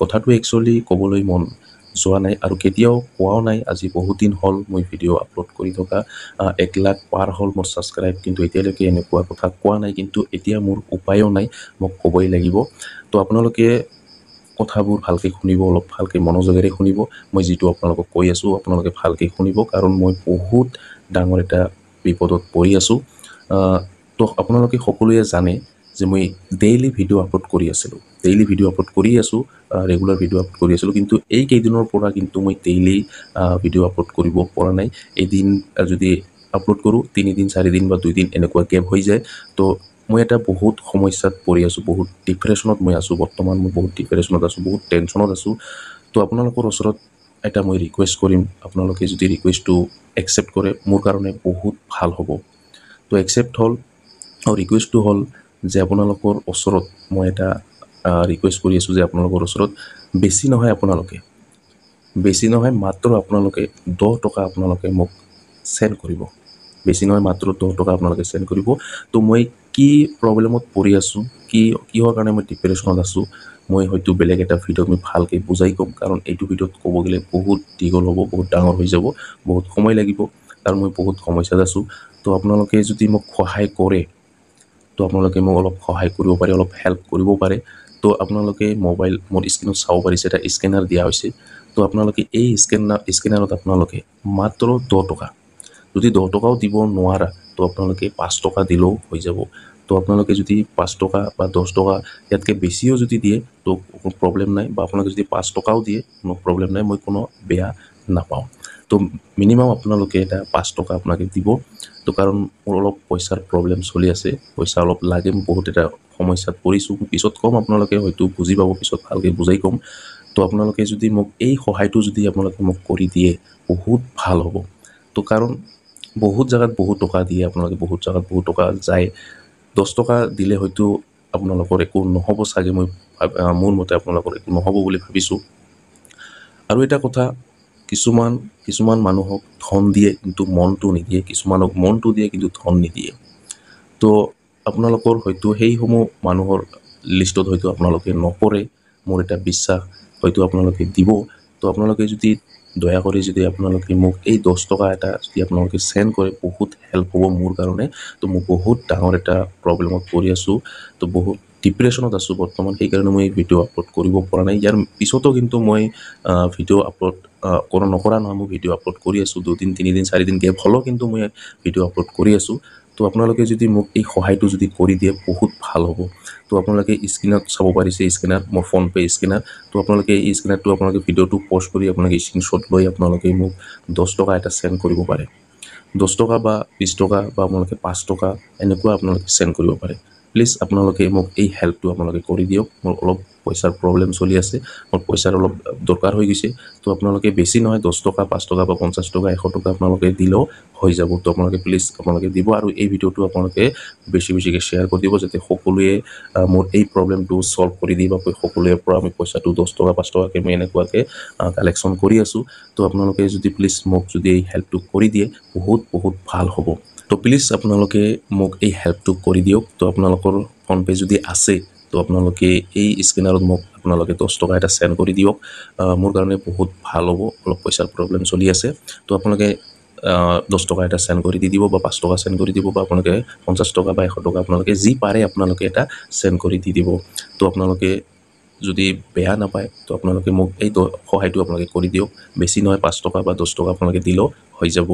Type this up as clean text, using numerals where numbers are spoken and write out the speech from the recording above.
কথাটো একচুৱেলি ক'বলৈ মন যোৱা নাই আৰু কেতিয়াও কোৱাও নাই। আজি বহুত দিন হ'ল মই ভিডিঅ' আপলোড কৰি থকা 1 লাখ পাৰ হ'ল মোৰ ছাবস্ক্ৰাইব, কিন্তু এতিয়ালৈকে এনেকুৱা কথা কোৱা নাই। কিন্তু এতিয়া মোৰ উপায়ো নাই, মোক ক'বই লাগিব। তো আপোনালোকে কথাবোৰ ভালকৈ শুনিব, অলপ ভালকৈ মনোযোগেৰে শুনিব। মই যিটো আপোনালোকক কৈ আছোঁ আপোনালোকে ভালকৈ শুনিব, কাৰণ মই বহুত ডাঙৰ এটা বিপদত পৰি আছোঁ। তো আপোনালোকে সকলোৱে জানে যে মই ডেইলি ভিডিঅ' আপলোড কৰি আছিলোঁ, ডেইলি ভিডিঅ' আপলোড কৰি আছোঁ, ৰেগুলাৰ ভিডিঅ' আপলোড কৰি আছিলোঁ। কিন্তু এই কেইদিনৰ পৰা কিন্তু মই ডেইলি ভিডিঅ' আপলোড কৰিব পৰা নাই। এদিন যদি আপলোড কৰোঁ 3 দিন 4 দিন বা 2 দিন এনেকুৱা গেপ হৈ যায়। তো মই এটা বহুত সমস্যাত পৰি আছোঁ, বহুত ডিপ্ৰেশ্যনত মই আছোঁ। বৰ্তমান মই বহুত ডিপ্ৰেশ্যনত আছোঁ, বহুত টেনশ্যনত আছোঁ। তো আপোনালোকৰ ওচৰত এটা মই ৰিকুৱেষ্ট কৰিম, আপোনালোকে যদি ৰিকুৱেষ্টটো একচেপ্ট কৰে মোৰ কাৰণে বহুত ভাল হ'ব। তো একচেপ্ট হ'ল আৰু ৰিকুৱেষ্টটো হ'ল যে আপোনালোকৰ ওচৰত মই এটা ৰিকুৱেষ্ট কৰি আছোঁ যে আপোনালোকৰ ওচৰত বেছি নহয়, মাত্ৰ আপোনালোকে 10 টকা আপোনালোকে মোক চেণ্ড কৰিব। বেছি নহয়, মাত্ৰ 10 টকা আপোনালোকে চেণ্ড কৰিব। তো মই কি প্ৰব্লেমত পৰি আছোঁ, কিহৰ কাৰণে মই ডিপ্ৰেশ্যনত আছোঁ, মই হয়তো বেলেগ এটা ভিডিঅ'ত মই ভালকৈ বুজাই ক'ম। কাৰণ এইটো ভিডিঅ'ত ক'ব গ'লে বহুত দীঘল হ'ব, বহুত ডাঙৰ হৈ যাব, বহুত সময় লাগিব, কাৰণ মই বহুত সমস্যাত আছোঁ। তো আপোনালোকে যদি মোক সহায় কৰে, তো আপোনালোকে মোক অলপ সহায় কৰিব পাৰে, অলপ হেল্প কৰিব পাৰে। তো আপোনালোকে মোবাইল মোৰ স্ক্ৰীণত চাব পাৰিছে, এটা স্কেনাৰ দিয়া হৈছে। তো আপোনালোকে এই স্কেনাৰত আপোনালোকে মাত্ৰ 10 টকা, যদি 10 টকাও দিব নোৱাৰা তো আপোনালোকে 5 টকা দিলেও হৈ যাব। তো আপোনালোকে যদি 5 টকা বা 10 টকা ইয়াতকৈ বেছিও যদি দিয়ে তো কোনো প্ৰব্লেম নাই, বা আপোনালোকে যদি 5 টকাও দিয়ে কোনো প্ৰব্লেম নাই, মই কোনো বেয়া নাপাওঁ। তো মিনিমাম আপোনালোকে এটা 5 টকা আপোনালোকে দিব। তো কাৰণ মোৰ অলপ পইচাৰ প্ৰব্লেম চলি আছে, পইচা অলপ লাগে, মই বহুত এটা সমস্যাত পৰিছোঁ। পিছত ক'ম, আপোনালোকে হয়তো বুজি পাব, পিছত ভালকৈ বুজাই ক'ম। তো আপোনালোকে যদি মোক এই সহায়টো যদি আপোনালোকে মোক কৰি দিয়ে বহুত ভাল হ'ব। তো কাৰণ বহুত জাগাত বহুত টকা দিয়ে, আপোনালোকে বহুত জাগাত বহুত টকা যায়। 10 টকা দিলে হয়তো আপোনালোকৰ একো নহ'ব চাগে, মোৰ মতে আপোনালোকৰ একো নহ'ব বুলি ভাবিছোঁ। আৰু এটা কথা, কিছুমান মানুহক ধন দিয়ে কিন্তু মনটো নিদিয়ে, কিছুমানক মনটো দিয়ে কিন্তু ধন নিদিয়ে। তো আপোনালোকৰ হয়তো সেইসমূহ মানুহৰ লিষ্টত হয়তো আপোনালোকে নপৰে, মোৰ এটা বিশ্বাস, হয়তো আপোনালোকে দিব। তো আপোনালোকে যদি দয়া কৰি যদি আপোনালোকে মোক এই 10 টকা এটা যদি আপোনালোকে চেণ্ড কৰে বহুত হেল্প হ'ব মোৰ কাৰণে। তো মই বহুত ডাঙৰ এটা প্ৰব্লেমত পৰি আছোঁ, তো বহুত ডিপ্ৰেশ্যনত আছোঁ বৰ্তমান, সেইকাৰণে মই ভিডিঅ' আপলোড কৰিব পৰা নাই। ইয়াৰ পিছতো কিন্তু মই ভিডিঅ' আপলোড নকৰা নহয়, মই ভিডিঅ' আপলোড কৰি আছোঁ। 2 দিন 3 দিন 4 দিন গেপ হ'লেও কিন্তু মই ভিডিঅ' আপলোড কৰি আছোঁ। তো আপোনালোকে যদি মোক এই সহায়টো যদি কৰি দিয়ে বহুত ভাল হ'ব। তো আপোনালোকে স্ক্ৰীণত চাব পাৰিছে, স্কেনাৰ, মোৰ ফোনপে স্কেনাৰ। তো আপোনালোকে এই স্কেনাৰটো আপোনালোকে ভিডিঅ'টো প'জ কৰি আপোনালোকে স্ক্ৰীণশ্বট লৈ আপোনালোকে মোক 10 টকা এটা চেণ্ড কৰিব পাৰে। 10 টকা বা 20 টকা বা আপোনালোকে 5 টকা এনেকুৱা আপোনালোকে চেণ্ড কৰিব পাৰে। প্লিজ আপোনালোকে মোক এই হেল্পটো আপোনালোকে কৰি দিয়ক। মোৰ অলপ পইচাৰ প্ৰব্লেম চলি আছে, মোৰ পইচাৰ অলপ দৰকাৰ হৈ গৈছে। তো আপোনালোকে বেছি নহয়, 10 টকা 5 টকা বা 50 টকা 100 টকা আপোনালোকে দিলেও হৈ যাব। তো আপোনালোকে প্লিজ আপোনালোকে দিব, আৰু এই ভিডিঅ'টো আপোনালোকে বেছিকৈ শ্বেয়াৰ কৰি দিব, যাতে সকলোৱে মোৰ এই প্ৰব্লেমটো ছল্ভ কৰি দিয়ে, বা সকলোৰে পৰা আমি পইচাটো 10 টকা 5 টকাকৈ মই এনেকুৱাকৈ কালেকশ্যন কৰি আছোঁ। তো আপোনালোকে যদি প্লিজ মোক যদি এই হেল্পটো কৰি দিয়ে বহুত ভাল হ'ব। তো প্লিজ আপোনালোকে মোক এই হেল্পটো কৰি দিয়ক। তো আপোনালোকৰ ফোনপে যদি আছে তো আপোনালোকে এই স্কেনাৰত মোক আপোনালোকে 10 টকা এটা চেণ্ড কৰি দিয়ক, মোৰ কাৰণে বহুত ভাল হ'ব। অলপ পইচাৰ প্ৰব্লেম চলি আছে। তো আপোনালোকে 10 টকা এটা চেণ্ড কৰি দি দিব, বা 5 টকা চেণ্ড কৰি দিব, বা আপোনালোকে 50 টকা বা 100 টকা আপোনালোকে যি পাৰে আপোনালোকে এটা চেণ্ড কৰি দি দিব। তো আপোনালোকে যদি বেয়া নাপায় তো আপোনালোকে মোক এই সহায়টো আপোনালোকে কৰি দিয়ক। বেছি নহয়, 5 টকা বা 10 টকা আপোনালোকে দিলেও হৈ যাব।